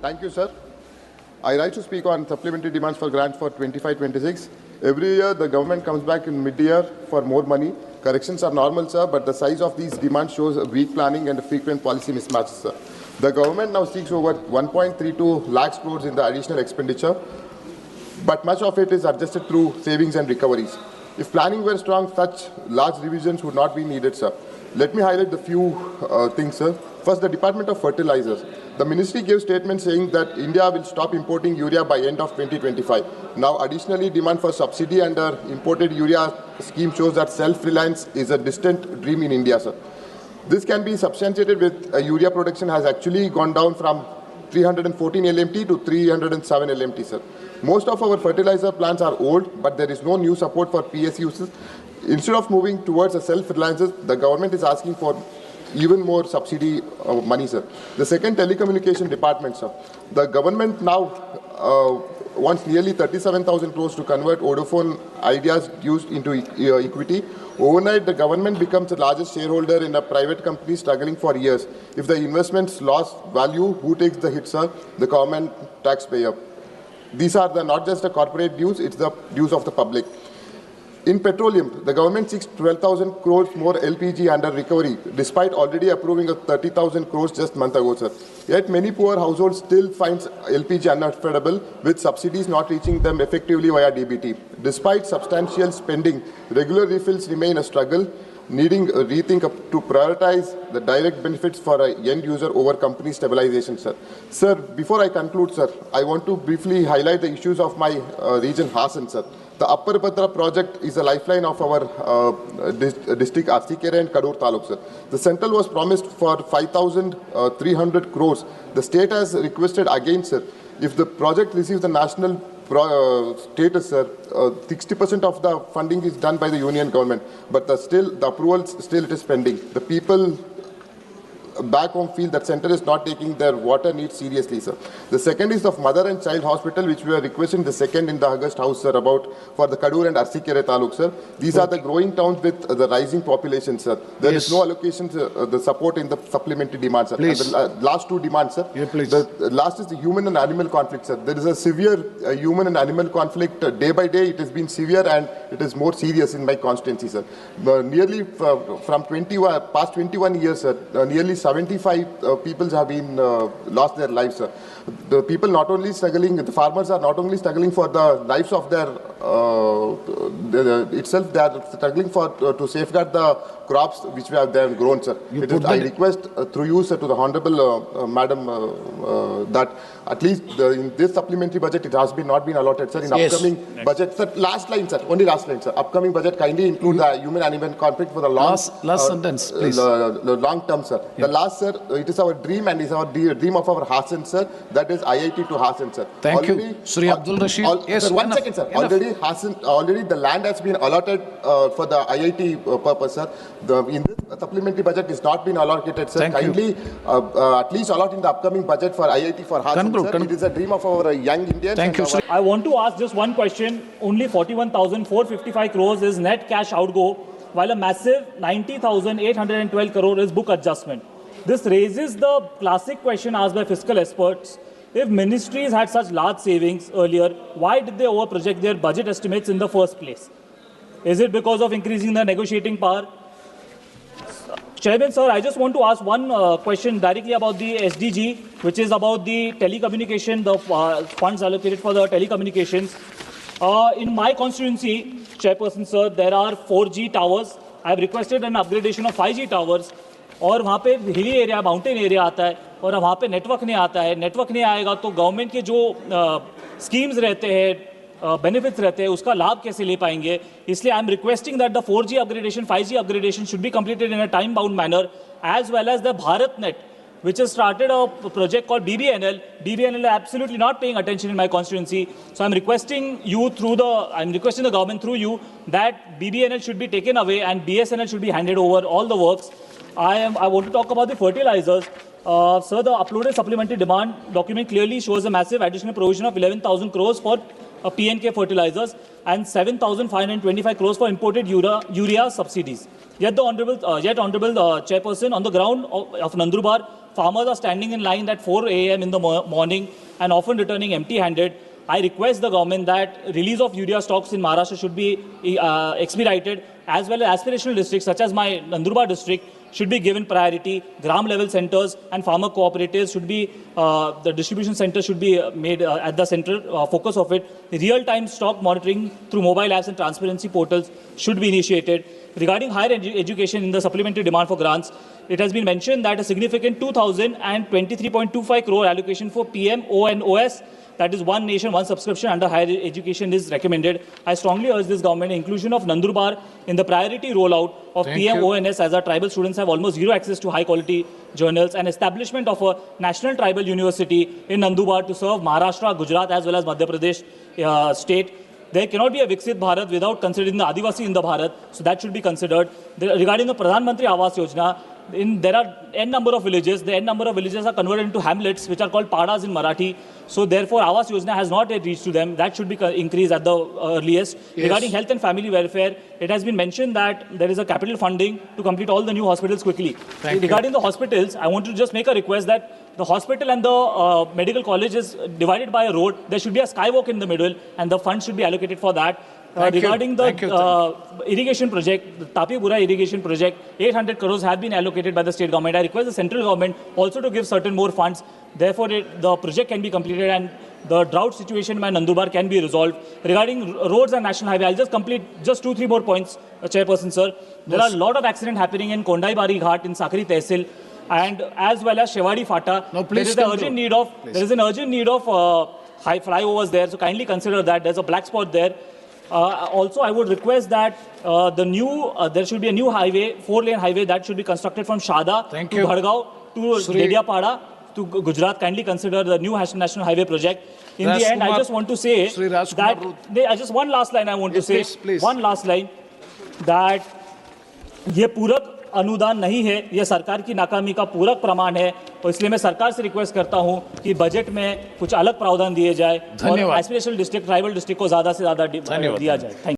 Thank you, sir. I rise to speak on supplementary demands for grants for 25-26. Every year, the government comes back in mid-year for more money. Corrections are normal, sir, but the size of these demands shows a weak planning and frequent policy mismatches, sir. The government now seeks over 1.32 lakhs crores in the additional expenditure, but much of it is adjusted through savings and recoveries. If planning were strong, such large revisions would not be needed, sir. Let me highlight the few things, sir. First, the Department of Fertilizers. The ministry gave statements saying that India will stop importing urea by end of 2025. Now, additionally, demand for subsidy under imported urea scheme shows that self-reliance is a distant dream in India, sir. This can be substantiated with urea production has actually gone down from 314 LMT to 307 LMT, sir. Most of our fertilizer plants are old, but there is no new support for PSUs. Instead of moving towards a self-reliance, the government is asking for even more subsidy money, sir. The second, telecommunication department, sir. The government now wants nearly 37,000 crores to convert Vodafone Idea's dues into equity. Overnight, the government becomes the largest shareholder in a private company struggling for years. If the investments lost value, who takes the hit, sir? The government taxpayer. These are not just the corporate dues, it's the dues of the public. In petroleum, the government seeks 12,000 crores more LPG under recovery, despite already approving a 30,000 crores just a month ago, sir. Yet many poor households still find LPG unaffordable, with subsidies not reaching them effectively via DBT. Despite substantial spending, regular refills remain a struggle, needing a rethink to prioritize the direct benefits for an end user over company stabilization, sir. Sir, before I conclude, sir, I want to briefly highlight the issues of my region, Hassan, sir. The Upper Bhadra project is a lifeline of our district Arsikere and Kadur Taluk, sir. The central was promised for 5,300 crores. The state has requested again, sir. If the project receives the national status, sir, 60% of the funding is done by the union government, but the approval still it is pending. The people back home feel that center is not taking their water needs seriously, sir. The second is the mother and child hospital, which we are requesting the second in the August House, sir, about for the Kadur and Arsikere Taluk, sir. These are the growing towns with the rising population, sir. There is no allocation to the support in the supplementary demand, sir. And the last two demands, sir. The last is the human and animal conflict, sir. There is a severe human and animal conflict day by day. It has been severe and it is more serious in my constituency, sir. Nearly from past 21 years, sir, nearly 75 people have been lost their lives, sir. The people not only struggling, the farmers are not only struggling for the lives of their itself, they are struggling for to safeguard the crops which they have grown, sir. I request through you, sir, to the Honorable Madam that at least in this supplementary budget it has not been allotted, sir. In upcoming budget, sir, last line, sir, only last line, sir. Upcoming budget kindly include the human-animal conflict for the last sentence, please. Long term, sir. The last, sir, it is our dream and is our dream of our Hassan, sir. That is IIT to Hassan, sir. Thank you, Sri Abdul Rashid. Yes, sir, one second, sir. Already the land has been allotted for the IIT purpose, sir. In this supplementary budget is not been allocated, sir. Kindly at least allot in the upcoming budget for IIT for Hassan, sir. It is a dream of our young Indians. Thank you, sir. I want to ask just one question. Only 41,455 crores is net cash outgo, while a massive 90,812 crore is book adjustment. This raises the classic question asked by fiscal experts. If ministries had such large savings earlier, why did they overproject their budget estimates in the first place? Is it because of increasing the negotiating power? Chairman, sir, I just want to ask one question directly about the SDG, which is about the telecommunication, the funds allocated for the telecommunications. In my constituency, Chairperson, sir, there are 4G towers. I have requested an upgradation of 5G towers. और वहाँ पे hilly area, mountain area आता है और वहाँ पे network नहीं आता है. नेटवर्क नहीं आएगा तो गवर्नमेंट के जो स्कीम्स रहते हैं, बेनिफिट्स रहते हैं, उसका लाभ कैसे ले पाएंगे? इसलिए I am requesting that the 4G upgradation, 5G upgradation should be completed in a time bound manner, as well as the Bharat net, which has started a project called BBNL. BBNL are absolutely not paying attention in my constituency. So I'm requesting the government through you that BBNL should be taken away and BSNL should be handed over all the works. I want to talk about the fertilizers. Sir, the uploaded supplementary demand document clearly shows a massive additional provision of 11,000 crores for PNK fertilizers and 7,525 crores for imported urea subsidies. Yet the honorable chairperson on the ground of Nandurbar farmers are standing in line at 4 a.m. in the morning and often returning empty-handed. I request the government that release of urea stocks in Maharashtra should be expedited, as well as aspirational districts such as my Nandurbar district should be given priority. Gram level centers and farmer cooperatives should be, the distribution centers should be made at the central focus of it. Real-time stock monitoring through mobile apps and transparency portals should be initiated. Regarding higher education in the supplementary demand for grants, it has been mentioned that a significant 2,023.25 crore allocation for PMONOS, that is One Nation, One Subscription under higher education, is recommended. I strongly urge this government inclusion of Nandurbar in the priority rollout of PMONS, as our tribal students have almost zero access to high quality journals, and establishment of a national tribal university in Nandurbar to serve Maharashtra, Gujarat as well as Madhya Pradesh state. There cannot be a Viksit Bharat without considering the Adivasi in the Bharat, so that should be considered. Regarding the Pradhan Mantri Awas Yojana, there are n number of villages. The n number of villages are converted into hamlets, which are called padas in Marathi. So therefore, Awas Yojana has not yet reached to them. That should be increased at the earliest. Yes. Regarding health and family welfare, it has been mentioned that there is a capital funding to complete all the new hospitals quickly. Regarding the hospitals, I want to just make a request that the hospital and the medical college is divided by a road. There should be a skywalk in the middle, and the funds should be allocated for that. Regarding the irrigation project, the Tapi-Bura irrigation project, 800 crores have been allocated by the state government. I request the central government also to give certain more funds. Therefore, the project can be completed and the drought situation by Nandurbar can be resolved. Regarding roads and national highway, I'll just complete just 2-3 more points, Chairperson sir. There are a lot of accidents happening in Kondaibari Ghat in Sakari Tehsil, and as well as Shewadi Fata. No, please there is an urgent need of high flyovers there, so kindly consider that. There's a black spot there. Also, I would request that there should be a new highway, 4-lane highway that should be constructed from Shada to Bhadgaon to Dediapada to Gujarat. Kindly consider the new national highway project. In the end, I just want to say that just one last line I want to say. One last line that ये पूरक अनुदान नहीं है, ये सरकार की नाकामी का पूरक प्रमाण है, और इसलिए मैं सरकार से रिक्वेस्ट करता हूं कि बजट में कुछ अलग प्रावधान दिए जाए और एस्पिरेशनल डिस्ट्रिक्ट, ट्राइबल डिस्ट्रिक्ट को ज्यादा से ज्यादा दिया जाए। Thank you.